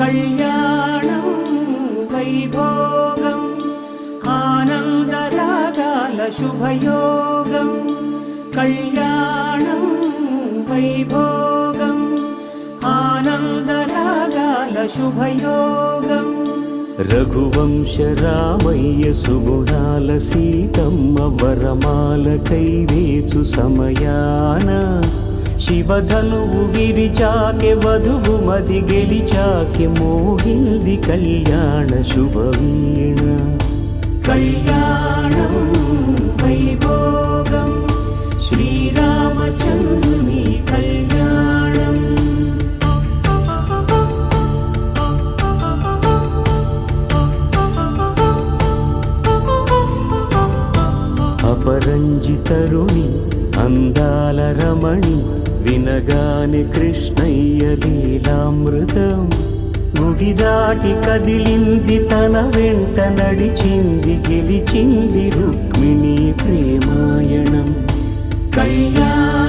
కళ్యాణం వైభోగం ఆనందరాగాల శుభయోగం. కళ్యాణం వైభోగం ఆనందరాగాల శుభయోగం. రఘువంశ రామయ్య సుగుణాల సీతమ్మ వరమాల కైవేచు సమయాన శివధనువు విరిచాకె వధువు మది గెలిచాకె మోగింది కళ్యాణ శుభవీణ. కళ్యాణం వైభోగం శ్రీరామచంద్రుని కళ్యాణం. అపరంజి తరుణి అందాల రమణి వినగాని కృష్ణయ్య లీలామృతం. గుడి దాటి కదిలింది తన వెంట నడిచింది గెలిచింది రుక్మిణి ప్రేమాయణం. కళ్యాణ